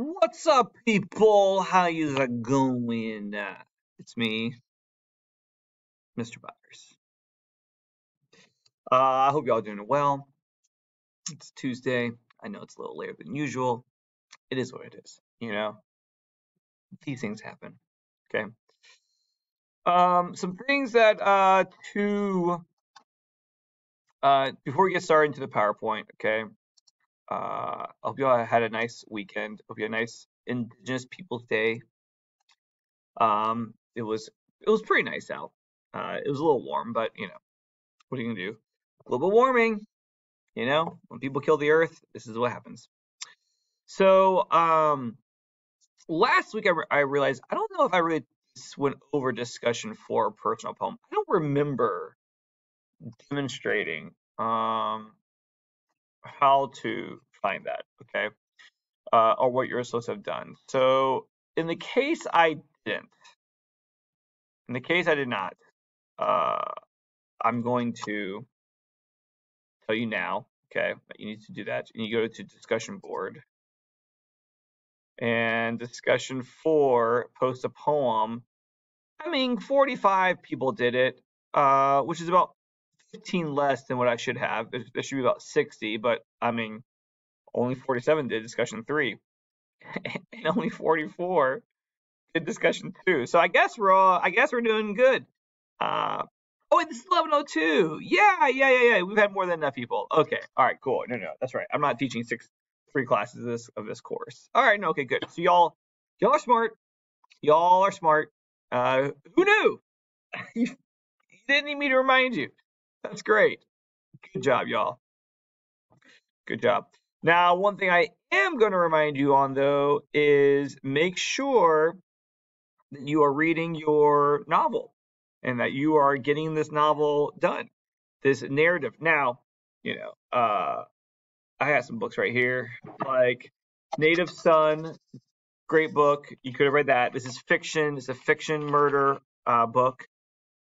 What's up, people? How is it going? It's me, Mr. Byers. I hope y'all doing well. It's Tuesday. I know it's a little later than usual. It is what it is. These things happen. Okay. Some things that to before we get started into the PowerPoint. Okay. I hope y'all had a nice weekend. Hope you had a nice Indigenous Peoples Day. It was pretty nice out. It was a little warm, but what are you gonna do? Global warming. When people kill the earth, this is what happens. So, last week I realized I don't know if I really went over discussion for a personal poem. I don't remember demonstrating how to find that, okay, or what you're supposed to have done. So, in the case I didn't, in the case I did not, I'm going to tell you now, okay, that you need to do that. And you go to discussion board. And discussion 4, post a poem. 45 people did it, which is about 15 less than what I should have. There should be about 60, but only 47 did discussion 3, and only 44 did discussion 2. So I guess we're doing good. Oh, this is 11:02. Yeah. We've had more than enough people. Okay, all right, cool. No, that's right. I'm not teaching 3 classes of this course. All right, no, okay, good. So y'all are smart. Y'all are smart. Who knew? You didn't need me to remind you. That's great. Good job, y'all. Good job. Now, one thing I am going to remind you on, though, is make sure that you are reading your novel and that you are getting this novel done, this narrative. Now, I have some books right here, like Native Son, great book. You could have read that. This is fiction. It's a fiction murder book.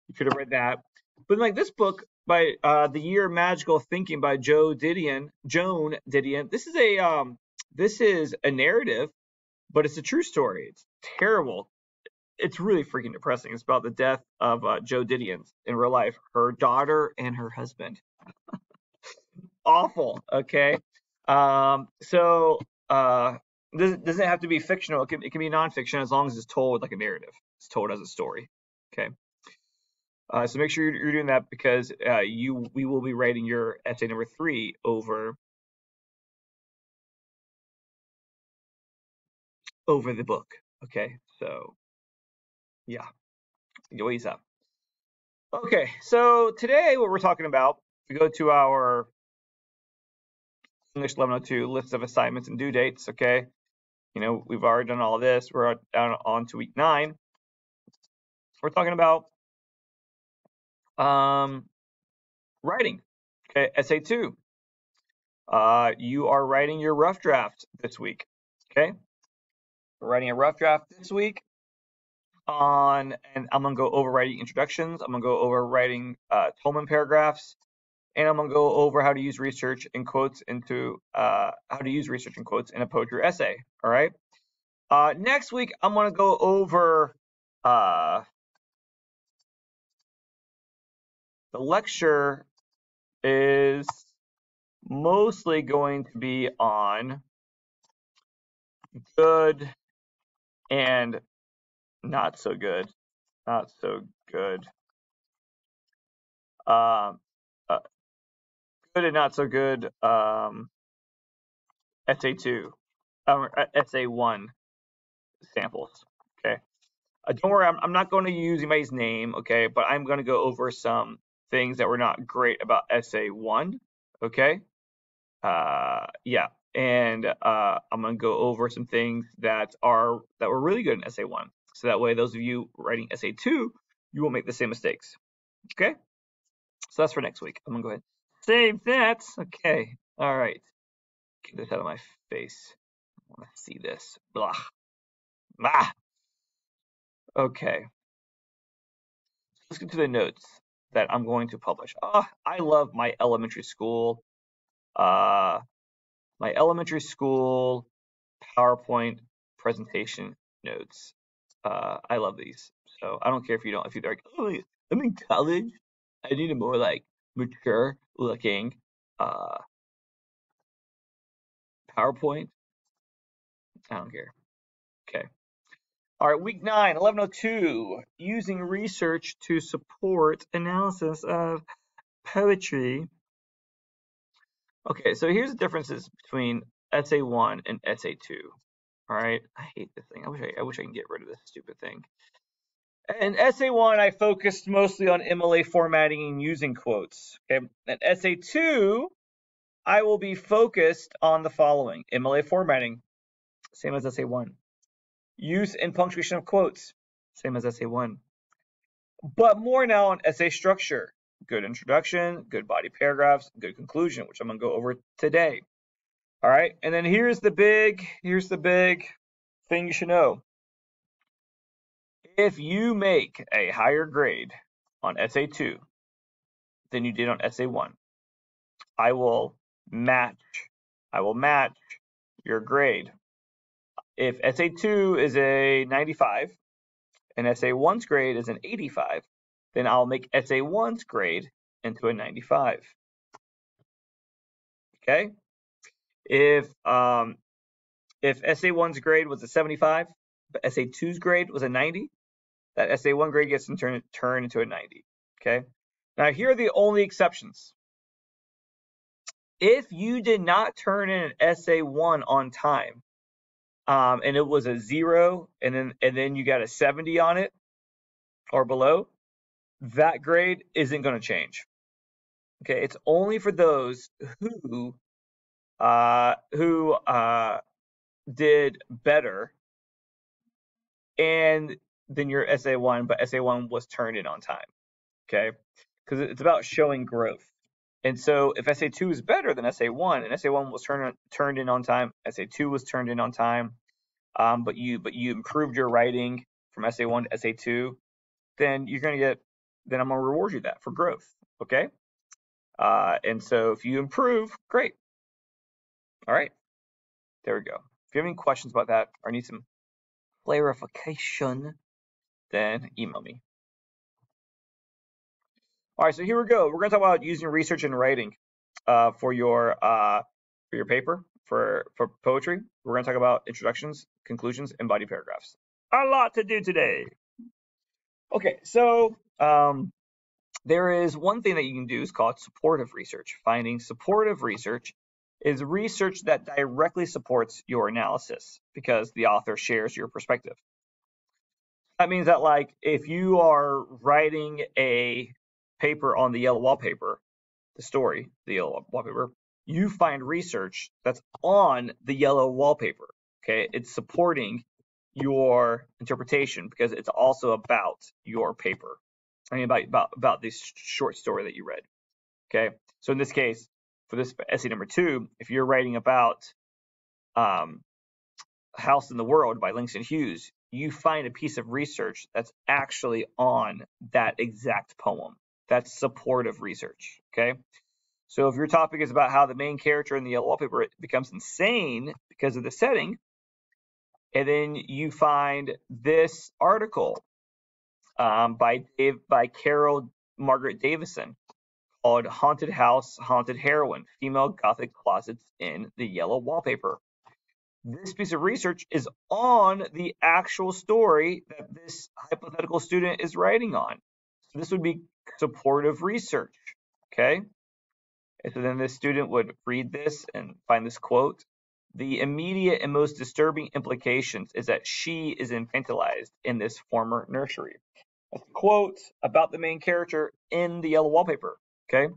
You could have read that. But like this book by The Year of Magical Thinking by Joan Didion. This is a narrative, but it's a true story. It's terrible. It's really freaking depressing. It's about the death of Joan Didion in real life, her daughter and her husband. Awful. Okay. So doesn't have to be fictional. It can be nonfiction as long as it's told like a narrative. It's told as a story. Okay. So make sure you're doing that because we will be writing your essay number 3 over the book. Okay, so yeah, ways up. Okay, so today what we're talking about, if we go to our English 1102 list of assignments and due dates, okay, we've already done all of this. We're down on to week 9. We're talking about writing. Okay, essay 2. You are writing your rough draft this week. Okay, we're writing a rough draft this week. And I'm gonna go over writing introductions. I'm gonna go over writing Tolman paragraphs, and I'm gonna go over how to use research and quotes in a poetry essay. All right. Next week I'm gonna go over the lecture is mostly going to be on good and not so good. Not so good. Good and not so good. Essay 2, essay 1 samples. Okay. Don't worry, I'm not going to use anybody's name. Okay, but I'm going to go over some things that were not great about essay 1. Okay. Yeah, and I'm going to go over some things that were really good in essay 1. So that way, those of you writing essay 2, you won't make the same mistakes. Okay. So that's for next week. I'm gonna go ahead and save that. Okay. All right. Get this out of my face. I want to see this. Blah. Blah. Okay. Let's get to the notes that I'm going to publish. I love my elementary school. My elementary school PowerPoint presentation notes. I love these. So I don't care if you're like, oh, I'm in college. I need a more like mature looking PowerPoint. I don't care. Okay. All right, week 9, 1102, using research to support analysis of poetry. Okay, so here's the differences between essay 1 and essay 2. All right, I hate this thing. I wish I can get rid of this stupid thing. In essay 1, I focused mostly on MLA formatting and using quotes. Okay, in essay 2, I will be focused on the following: MLA formatting, same as essay 1. Use and punctuation of quotes, same as essay 1. But more now on essay structure. Good introduction, good body paragraphs, good conclusion, which I'm going to go over today. All right, and then here's the big thing you should know. If you make a higher grade on essay 2 than you did on essay 1, I will match your grade. If essay 2 is a 95 and essay 1's grade is an 85, then I'll make essay 1's grade into a 95. Okay? If essay 1's grade was a 75, but essay 2's grade was a 90, that essay 1 grade gets turned into a 90. Okay? Now here are the only exceptions. If you did not turn in an essay 1 on time, and it was a 0, and then you got a 70 on it or below, that grade isn't going to change. Okay, it's only for those who did better and than your essay 1, but essay 1 was turned in on time. Okay, because it's about showing growth. And so if essay 2 is better than essay 1, and essay 1 was turned in on time, essay 2 was turned in on time, but you improved your writing from essay 1 to essay 2, then I'm gonna reward you that for growth. Okay, and so if you improve, great. All right, there we go. If you have any questions about that or need some clarification, then email me. All right, so here we go. We're going to talk about using research and writing for your paper for poetry. We're going to talk about introductions, conclusions, and body paragraphs. A lot to do today. Okay, so there is one thing that you can do is called supportive research. Finding supportive research is research that directly supports your analysis because the author shares your perspective. That means that, like, if you are writing a paper on the yellow wallpaper, the yellow wallpaper, you find research that's on the yellow wallpaper. Okay, it's supporting your interpretation because it's also about your paper. I mean, about this short story that you read. Okay, so in this case, for this essay number 2, if you're writing about House in the World by Langston Hughes, you find a piece of research that's actually on that exact poem. That's supportive research. Okay, so if your topic is about how the main character in the yellow wallpaper becomes insane because of the setting, and then you find this article by Carol Margaret Davison called "Haunted House, Haunted Heroine: Female Gothic Closets in the Yellow Wallpaper." This piece of research is on the actual story that this hypothetical student is writing on. So this would be supportive research. Okay. And so then this student would read this and find this quote. The immediate and most disturbing implications is that she is infantilized in this former nursery. That's a quote about the main character in the yellow wallpaper. Okay.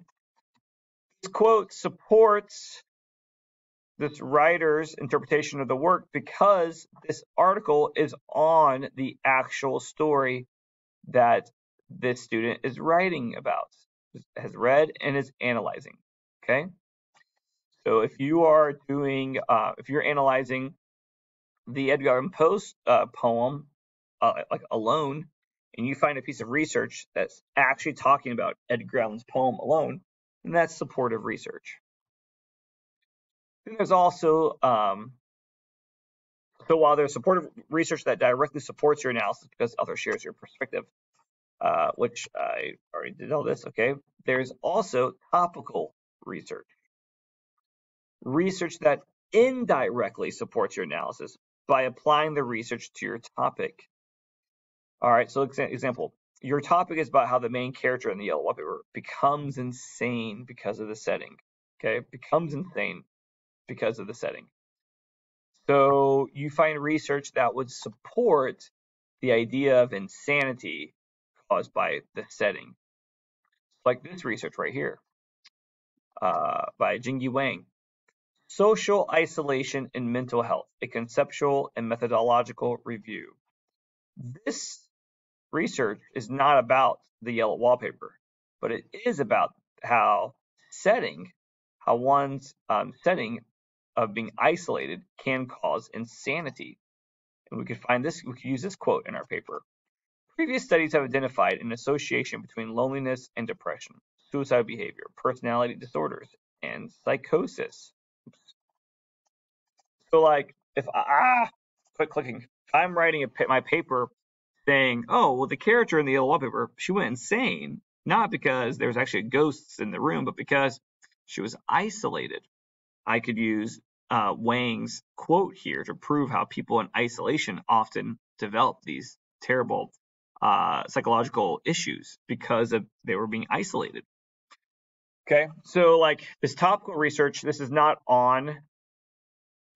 This quote supports this writer's interpretation of the work because this article is on the actual story that this student is writing about, has read, and is analyzing. Okay, so if you are doing, if you're analyzing the Edgar Allan Poe poem, like Alone, and you find a piece of research that's actually talking about Edgar Allan's poem Alone, then that's supportive research. Then there's also So while there's supportive research that directly supports your analysis because others shares your perspective, which I already did all this, okay, there's also topical research. Research that indirectly supports your analysis by applying the research to your topic. All right, so example, your topic is about how the main character in the yellow wallpaper becomes insane because of the setting. Okay, becomes insane because of the setting. So you find research that would support the idea of insanity caused by the setting. Like this research right here by Jingyi Wang. Social Isolation in Mental Health, a conceptual and methodological review. This research is not about the yellow wallpaper, but it is about how one's setting of being isolated can cause insanity. And we could use this quote in our paper. Previous studies have identified an association between loneliness and depression, suicidal behavior, personality disorders, and psychosis. So like if quit clicking. I'm writing my paper saying, oh, well, the character in the yellow wallpaper, she went insane, not because there was actually ghosts in the room, but because she was isolated. I could use Wang's quote here to prove how people in isolation often develop these terrible psychological issues because they were being isolated. Okay, so like this topical research, this is not on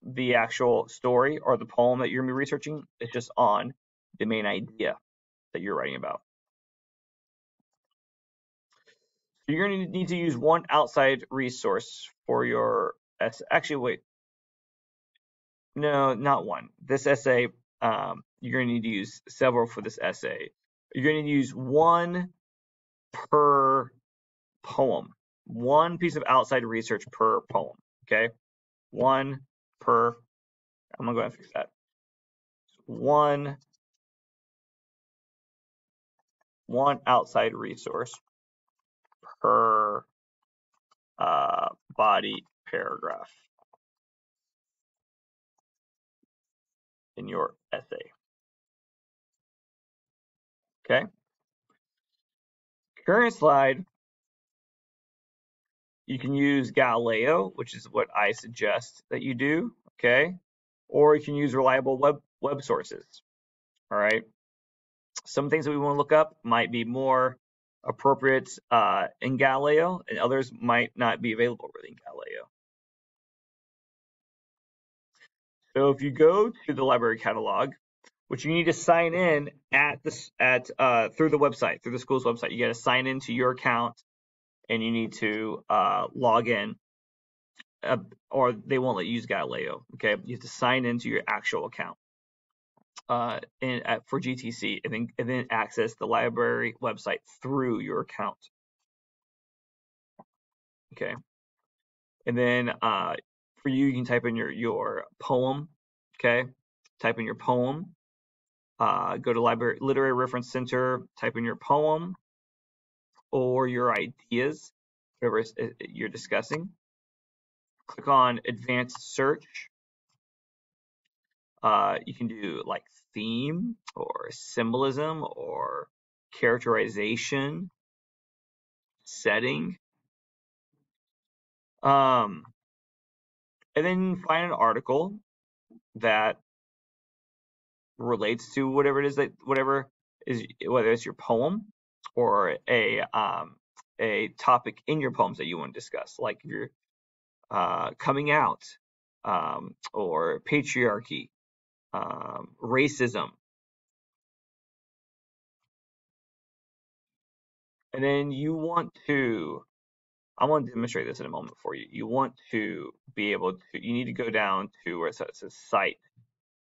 the actual story or the poem that you're going to be researching. It's just on the main idea that you're writing about. So you're going to need to use one outside resource for your essay. Actually, wait. No, not one. This essay, you're going to need to use several for this essay. You're going to use one per poem. One piece of outside research per poem. Okay? One per. I'm going to go ahead and fix that. One outside resource per body paragraph in your essay. Okay. Current slide, you can use Galileo, which is what I suggest that you do. Okay. Or you can use reliable web sources. All right. Some things that we want to look up might be more appropriate in Galileo, and others might not be available really in Galileo. So if you go to the library catalog, which you need to sign in through the website, through the school's website, you got to sign into your account, and you need to log in, or they won't let you use Galileo. Okay, you have to sign into your actual account for GTC, and then access the library website through your account. Okay, and then for you can type in your poem. Okay, type in your poem. Go to Literary Reference Center, type in your poem or your ideas, whatever you're discussing. Click on Advanced Search. You can do like theme or symbolism or characterization, setting. And then find an article that relates to whatever it is whether it's your poem or a topic in your poems that you want to discuss, like if you're coming out or patriarchy, racism. And then I want to demonstrate this in a moment for you. You want to be able to, you need to go down to where it says cite,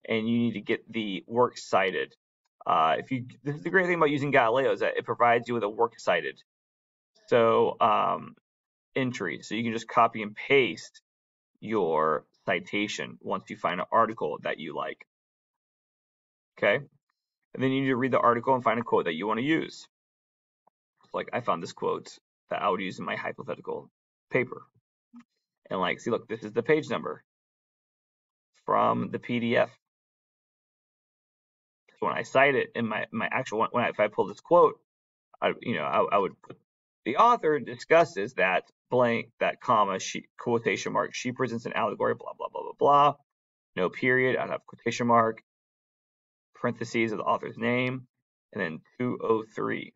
and you need to get the works cited. This is the great thing about using Galileo is that it provides you with a works cited entry. So you can just copy and paste your citation once you find an article that you like. Okay. And then you need to read the article and find a quote that you want to use. Like I found this quote that I would use in my hypothetical paper. And like, see, look, this is the page number from the PDF. So when I cite it in my actual one, if I pull this quote, I would put the author discusses that blank, that comma, quotation mark, she presents an allegory, blah, blah, blah, blah, blah. No period. I'd have quotation mark, parentheses of the author's name, and then 203.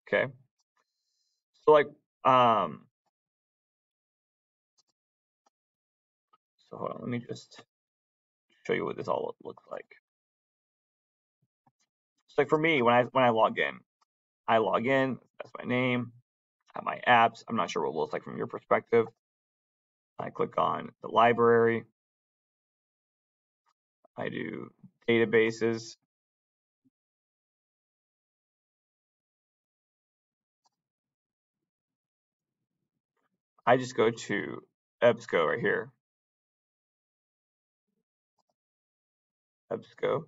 Okay. So like, so hold on, let me just show you what this all looks like. So like for me, when I log in, that's my name, I have my apps. I'm not sure what it looks like from your perspective. I click on the library. I do databases. I just go to EBSCO right here. EBSCO.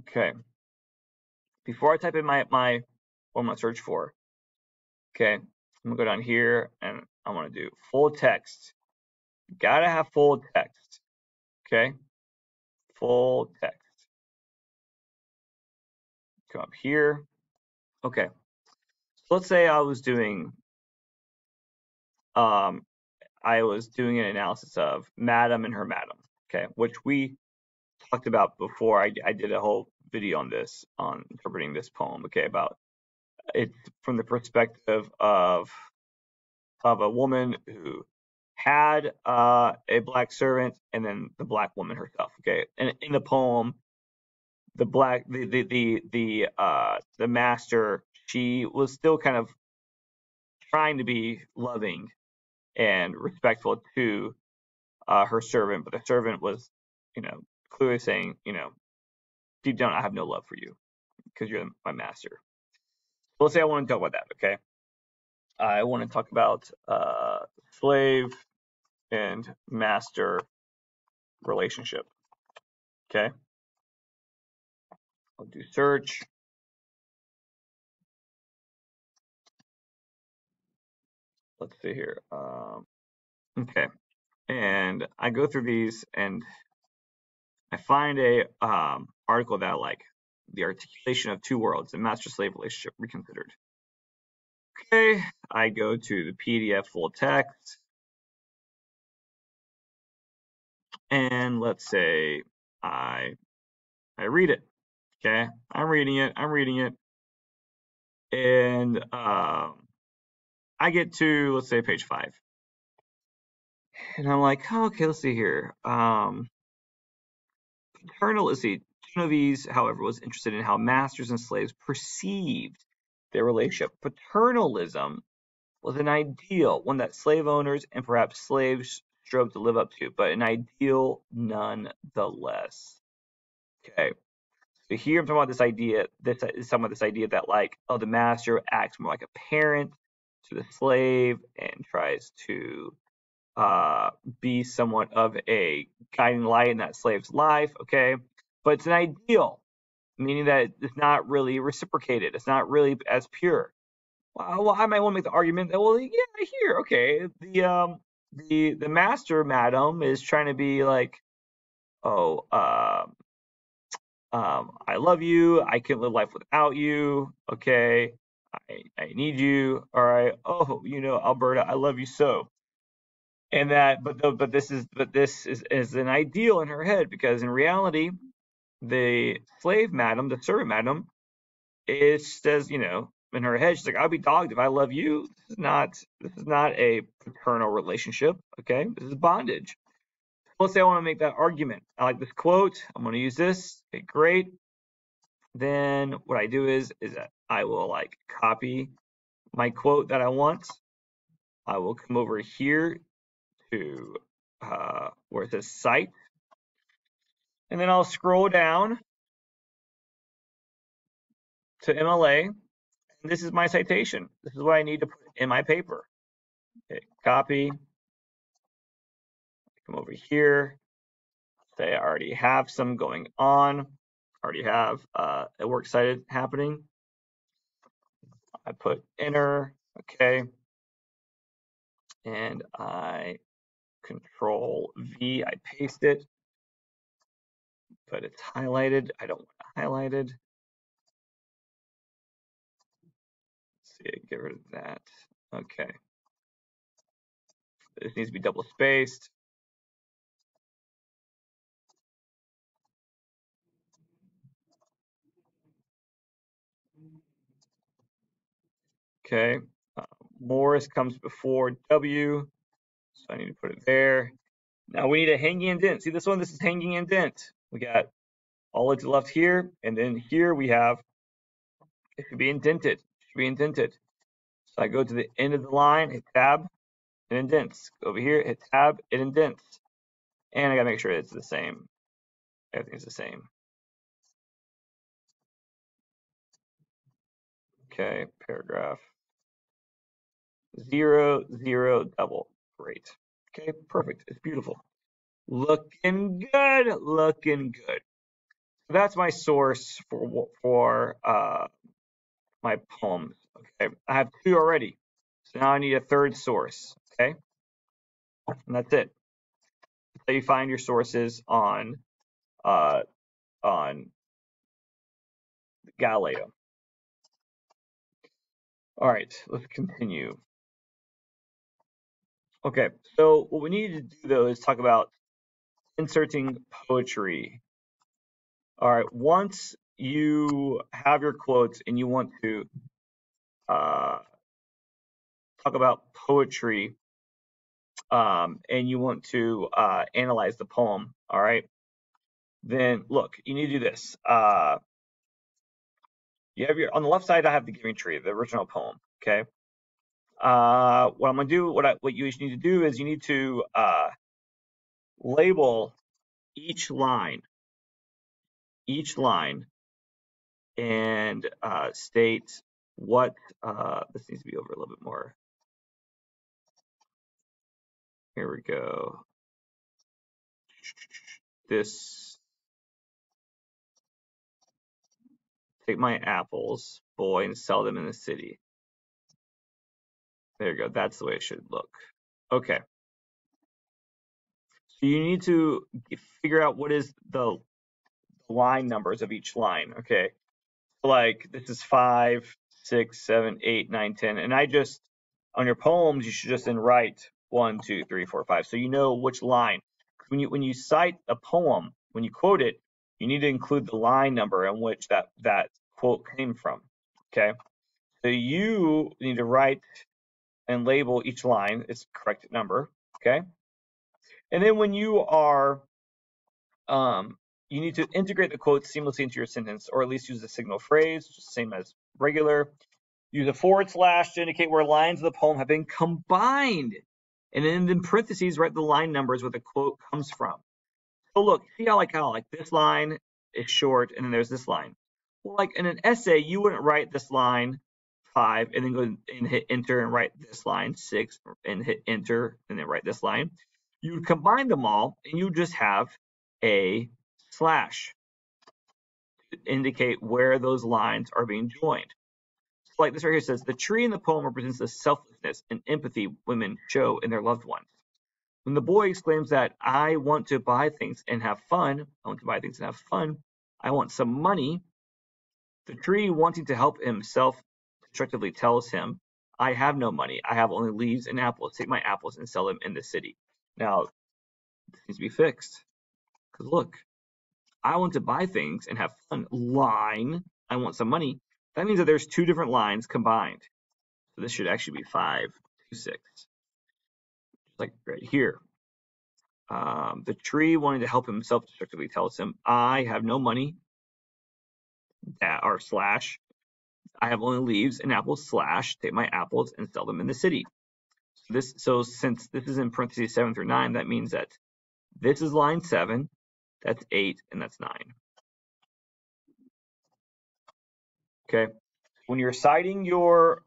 Okay. Before I type in what I'm gonna search for, okay, I'm gonna go down here and I want to do full text. Gotta have full text. Okay. Full text. Come up here. Okay. So let's say I was doing an analysis of Madam and her Madam. Okay, which we talked about before. I did a whole video on this, on interpreting this poem. Okay, about it from the perspective of a woman who had a black servant and then the black woman herself. Okay, and in the poem, the master, she was still kind of trying to be loving and respectful to her servant, but the servant was, clearly saying, deep down, I have no love for you because you're my master. So let's say I want to talk about that. Okay, I want to talk about slave and master relationship. Okay, I'll do search. Let's see here. Okay, and I go through these and I find a article that I like, the articulation of two worlds, the master-slave relationship reconsidered. Okay, I go to the PDF full text, and let's say I read it. Okay, I'm reading it, and I get to, let's say, page 5, and I'm like, oh, okay, let's see here. Let's see. Genovese, however, was interested in how masters and slaves perceived their relationship. Paternalism was an ideal, one that slave owners and perhaps slaves strove to live up to, but an ideal nonetheless. Okay. So here I'm talking about this idea, this is some of this idea that like, oh, the master acts more like a parent to the slave and tries to be somewhat of a guiding light in that slave's life, okay? But it's an ideal, meaning that it's not really reciprocated. It's not really as pure. Well, I might want to make the argument that, well, yeah, here, okay, the master, madam, is trying to be like, oh, I love you. I can't live life without you. Okay, I need you. All right. Oh, Alberta, I love you so. And that, but this is an ideal in her head, because in reality, the slave madam, the servant madam, says, in her head, she's like, I'll be dogged if I love you. This is not a paternal relationship. Okay, this is bondage. Let's say I want to make that argument. I like this quote. I'm going to use this. Okay, great. Then what I do is that I will like copy my quote that I want. I will come over here to where it says cite, and then I'll scroll down to MLA, and this is my citation. This is what I need to put in my paper. Okay, copy, come over here, say I already have some going on. already have a works cited happening. I put enter, okay, and I Control V, I paste it, but it's highlighted. I don't want it highlighted. Let's see, get rid of that. Okay. This needs to be double spaced. Okay. Morris comes before W, so I need to put it there. Now we need a hanging indent. See this one? This is hanging indent. We got all it's left here, and then here we have, it should be indented. It should be indented. So I go to the end of the line, hit tab, it indents. Go over here, hit tab, it indents. And I gotta make sure it's the same. Everything's the same. Okay, paragraph 0, 0, double. Great. Okay, perfect. It's beautiful. Looking good. Looking good. So that's my source for my poems. Okay, I have 2 already. So now I need a 3rd source. Okay, and that's it. That's how you find your sources on Galileo. All right, let's continue. Okay, so what we need to do though is talk about inserting poetry. All right, once you have your quotes and you want to talk about poetry, and you want to analyze the poem, all right, then look, you need to do this. You have on the left side, I have the Giving Tree, the original poem. Okay. What I'm gonna do, what you need to do is you need to label each line, and state what. This needs to be over a little bit more. Here we go. This. Take my apples, boy, and sell them in the city. There you go. That's the way it should look. Okay. So you need to figure out what is the line numbers of each line. Okay. So like this is 5, 6, 7, 8, 9, 10. And I just, on your poems, you should just then write 1, 2, 3, 4, 5. So you know which line. When you cite a poem, when you quote it, you need to include the line number in which that quote came from. Okay. So you need to write and label each line its correct number. Okay. And then when you are, you need to integrate the quotes seamlessly into your sentence, or at least use the signal phrase, just same as regular. Use a / to indicate where lines of the poem have been combined. And then in parentheses, write the line numbers where the quote comes from. So look, see how like this line is short, and then there's this line. Well, like in an essay, you wouldn't write this line 5 and then go and hit enter and write this line 6 and hit enter and then write this line. You would combine them all and you just have a slash to indicate where those lines are being joined. So like this right here says, the tree in the poem represents the selflessness and empathy women show in their loved ones. When the boy exclaims that I want to buy things and have fun, I want some money, the tree, wanting to help himself, constructively tells him, I have no money. I have only leaves and apples. Take my apples and sell them in the city. Now, this needs to be fixed. Because look, I want to buy things and have fun. Line, I want some money. That means that there's 2 different lines combined. So this should actually be 5, 2, 6. Just like right here. The tree, wanting to help himself, constructively tells him, I have no money, or slash, I have only leaves and apples, slash, take my apples and sell them in the city. So since this is in parentheses 7 through 9, that means that this is line 7, that's 8, and that's 9. Okay. When you're citing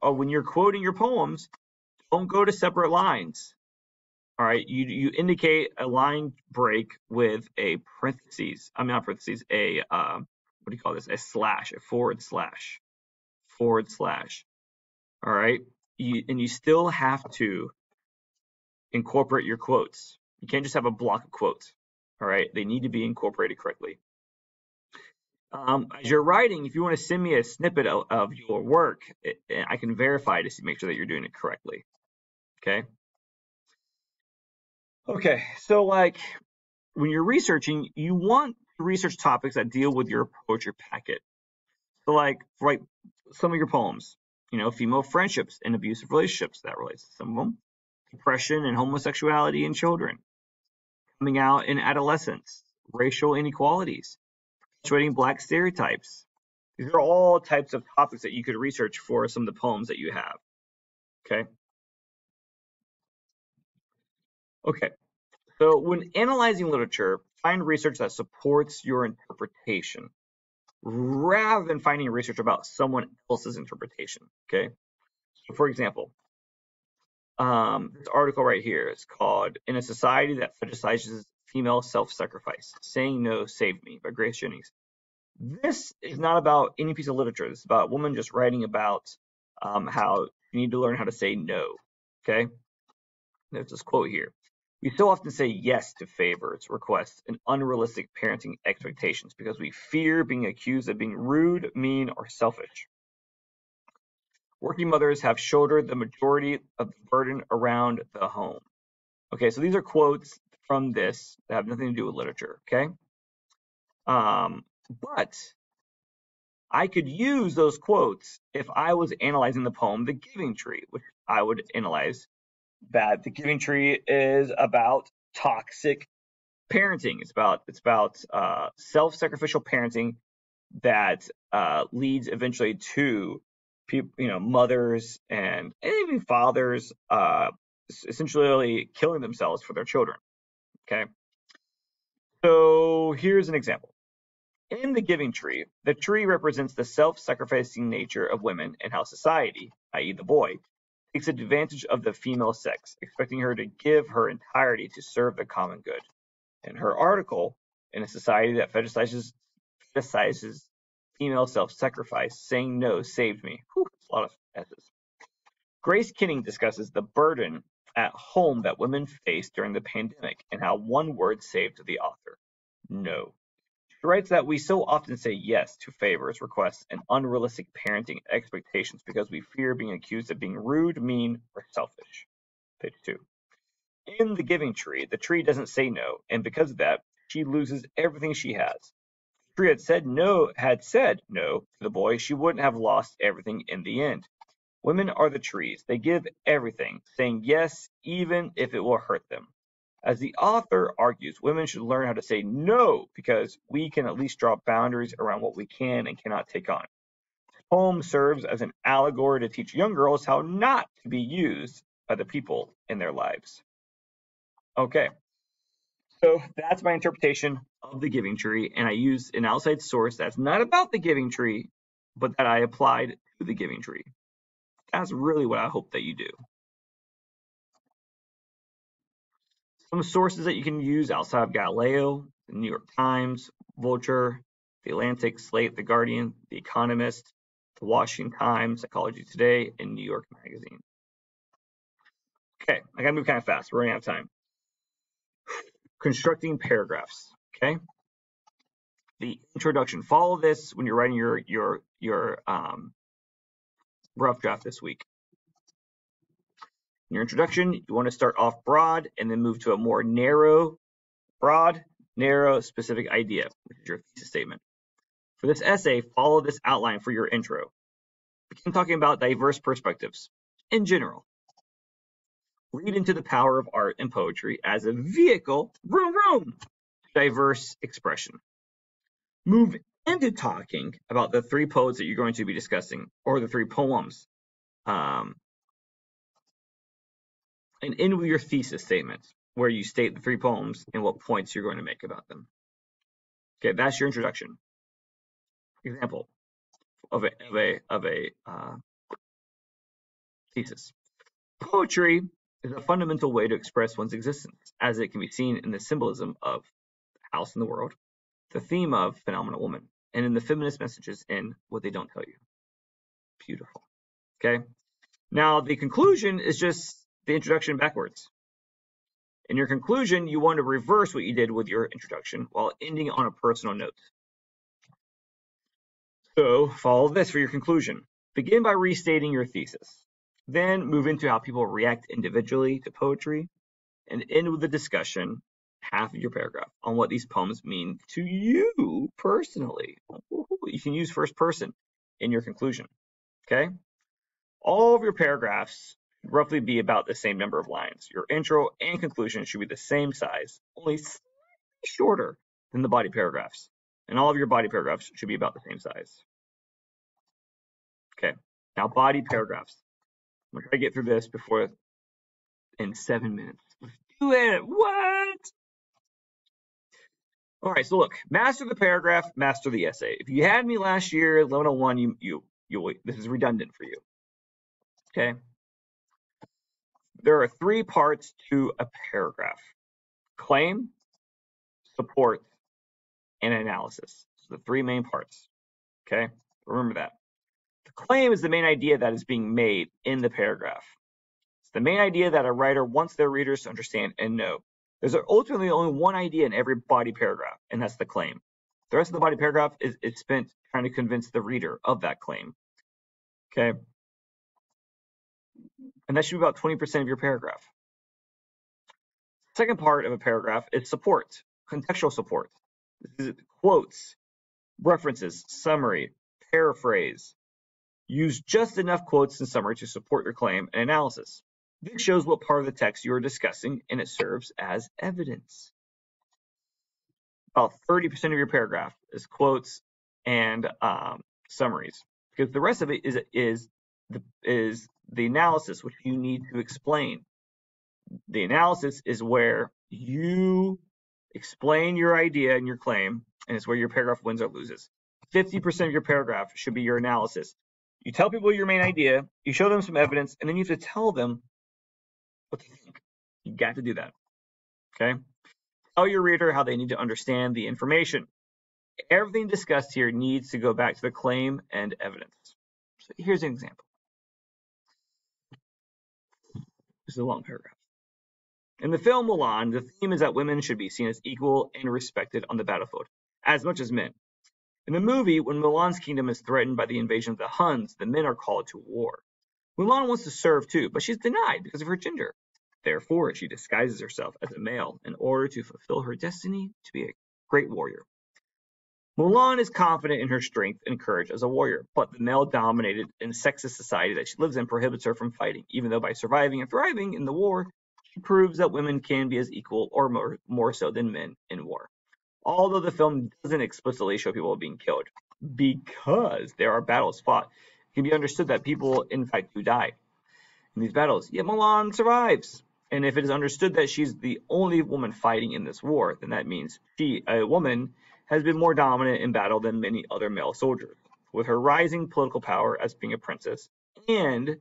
when you're quoting your poems, don't go to separate lines. All right. You indicate a line break with a parentheses. I'm not parentheses, a what do you call this? A slash, a forward slash, forward slash. All right. And you still have to incorporate your quotes. You can't just have a block of quotes. All right. They need to be incorporated correctly. As you're writing, if you want to send me a snippet of your work, I can verify to make sure that you're doing it correctly. Okay. Okay. So like when you're researching, you want to research topics that deal with your poetry packet. So like write some of your poems, female friendships and abusive relationships, that relates to some of them, depression and homosexuality in children, coming out in adolescence, racial inequalities, perpetuating Black stereotypes. These are all types of topics that you could research for some of the poems that you have. Okay. Okay. So when analyzing literature, find research that supports your interpretation rather than finding research about someone else's interpretation. Okay. So for example, this article right here is called "In a Society That Fetishizes Female Self-Sacrifice, Saying No Saved Me" by Grace Jennings. This is not about any piece of literature. This is about a woman just writing about how you need to learn how to say no. Okay? There's this quote here. "We so often say yes to favors, requests, and unrealistic parenting expectations because we fear being accused of being rude, mean, or selfish. Working mothers have shouldered the majority of the burden around the home." Okay, so these are quotes from this that have nothing to do with literature, okay? But I could use those quotes if I was analyzing the poem The Giving Tree, which I would analyze that The Giving Tree is about toxic parenting. It's about self-sacrificial parenting that leads eventually to people, mothers and even fathers essentially killing themselves for their children. Okay. So here's an example. In The Giving Tree, the tree represents the self-sacrificing nature of women and how society, i.e. the boy, takes advantage of the female sex, expecting her to give her entirety to serve the common good. In her article, "In a Society That Fetishizes Female Self-Sacrifice, Saying No Saved Me." Whew, that's a lot of S's. Grace Kenning discusses the burden at home that women face during the pandemic and how one word saved the author: no. She writes that we so often say yes to favors, requests, and unrealistic parenting expectations because we fear being accused of being rude, mean, or selfish. Page 2. In The Giving Tree, the tree doesn't say no, and because of that, she loses everything she has. If the tree had said no to the boy, she wouldn't have lost everything in the end. Women are the trees. They give everything, saying yes even if it will hurt them. As the author argues, women should learn how to say no because we can at least draw boundaries around what we can and cannot take on. The poem serves as an allegory to teach young girls how not to be used by the people in their lives. Okay, so that's my interpretation of The Giving Tree, and I used an outside source that's not about The Giving Tree, but that I applied to The Giving Tree. That's really what I hope that you do. Some sources that you can use outside of Galileo: the New York Times, Vulture, The Atlantic, Slate, The Guardian, The Economist, The Washington Times, Psychology Today, and New York Magazine. Okay, I gotta move kind of fast. We're running out of time. Constructing paragraphs. Okay. The introduction. Follow this when you're writing your rough draft this week. In your introduction, you want to start off broad and then move to a more broad, narrow, specific idea, which is your thesis statement. For this essay, follow this outline for your intro. Begin talking about diverse perspectives in general. Read into the power of art and poetry as a vehicle, to diverse expression. Move into talking about the three poets that you're going to be discussing, or the three poems, and end with your thesis statement, where you state the three poems and what points you're going to make about them. Okay, that's your introduction. Example of a thesis. Poetry is a fundamental way to express one's existence, as it can be seen in the symbolism of the house in the world, the theme of phenomenal woman, and in the feminist messages in What They Don't Tell You. Beautiful. Okay. Now, the conclusion is just the introduction backwards. In your conclusion, you want to reverse what you did with your introduction while ending on a personal note. So follow this for your conclusion. Begin by restating your thesis. Then move into how people react individually to poetry, and end with a discussion, half of your paragraph, on what these poems mean to you personally. You can use first person in your conclusion. Okay? All of your paragraphs should roughly be about the same number of lines. Your intro and conclusion should be the same size, only slightly shorter than the body paragraphs. And all of your body paragraphs should be about the same size. Okay, now body paragraphs. I'm gonna try to get through this before in 7 minutes. Let's do it. What? All right, so look, master the paragraph, master the essay. If you had me last year, 1101, this is redundant for you. Okay. There are 3 parts to a paragraph: claim, support, and analysis. So the 3 main parts. Okay, remember that. The claim is the main idea that is being made in the paragraph. It's the main idea that a writer wants their readers to understand and know. There's ultimately only one idea in every body paragraph, and that's the claim. The rest of the body paragraph is spent trying to convince the reader of that claim. Okay, and that should be about 20% of your paragraph. Second part of a paragraph is support, contextual support. This is quotes, references, summary, paraphrase. Use just enough quotes and summary to support your claim and analysis. This shows what part of the text you are discussing, and it serves as evidence. About 30% of your paragraph is quotes and summaries, because the rest of it is the analysis, which you need to explain. The analysis is where you explain your idea and your claim, and it's where your paragraph wins or loses. 50% of your paragraph should be your analysis. You tell people your main idea, you show them some evidence, and then you have to tell them what they think. You got to do that. Okay? Tell your reader how they need to understand the information. Everything discussed here needs to go back to the claim and evidence. So here's an example. This is a long paragraph. In the film Mulan, the theme is that women should be seen as equal and respected on the battlefield, as much as men. In the movie, when Mulan's kingdom is threatened by the invasion of the Huns, the men are called to war. Mulan wants to serve too, but she's denied because of her gender. Therefore, she disguises herself as a male in order to fulfill her destiny to be a great warrior. Mulan is confident in her strength and courage as a warrior, but the male-dominated and sexist society that she lives in prohibits her from fighting, even though by surviving and thriving in the war, she proves that women can be as equal or more so than men in war. Although the film doesn't explicitly show people being killed, because there are battles fought, it can be understood that people, in fact, do die in these battles. Yet Mulan survives. And if it is understood that she's the only woman fighting in this war, then that means she, a woman, has been more dominant in battle than many other male soldiers. With her rising political power as being a princess, and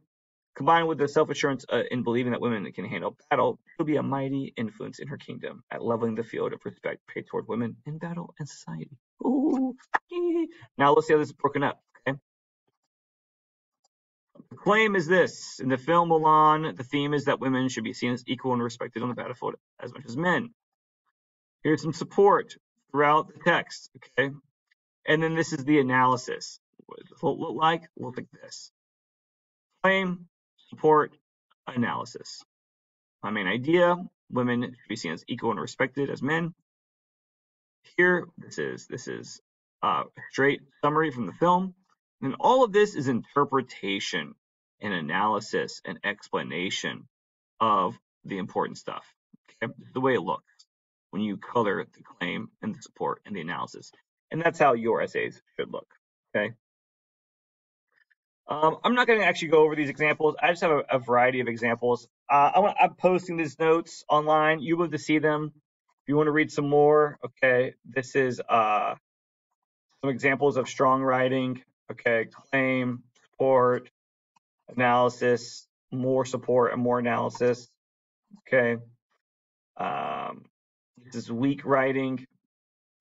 combined with the self-assurance in believing that women can handle battle, she'll be a mighty influence in her kingdom at leveling the field of respect paid toward women in battle and society. Ooh. Now let's see how this is broken up. Okay. The claim is this. In the film Mulan, the theme is that women should be seen as equal and respected on the battlefield as much as men. Here's some support throughout the text, okay? And then this is the analysis. What does it look like? Look like this. Claim, support, analysis. My main idea, women should be seen as equal and respected as men. Here, this is a straight summary from the film. And all of this is interpretation and analysis and explanation of the important stuff. Okay? The way it looks when you color the claim and the support and the analysis. And that's how your essays should look. Okay. I'm not going to actually go over these examples. I just have a variety of examples. I'm posting these notes online. You will have to see them. If you want to read some more, okay, this is some examples of strong writing. Okay, claim, support, analysis, more support and more analysis. Okay. This is weak writing.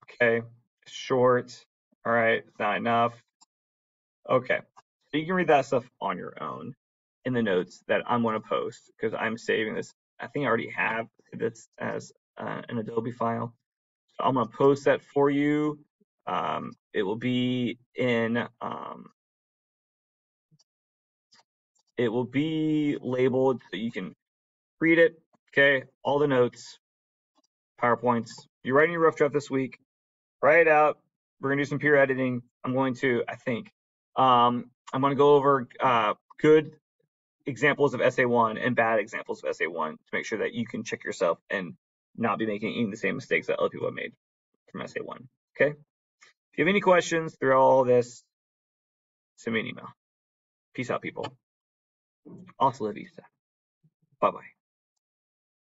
Okay, short, All right, it's not enough. Okay, so you can read that stuff on your own in the notes that I'm going to post because I'm saving this. I think I already have this as an Adobe file. So I'm going to post that for you. It will be in. It will be labeled so you can read it. Okay, all the notes, PowerPoints. You're writing your rough draft this week. Write it out. We're gonna do some peer editing. I'm going to, I think, I'm going to go over good examples of SA1 and bad examples of SA1 to make sure that you can check yourself and not be making any of the same mistakes that other people have made from SA1. Okay. If you have any questions through all this, send me an email. Peace out, people. Hasta la vista. Bye bye.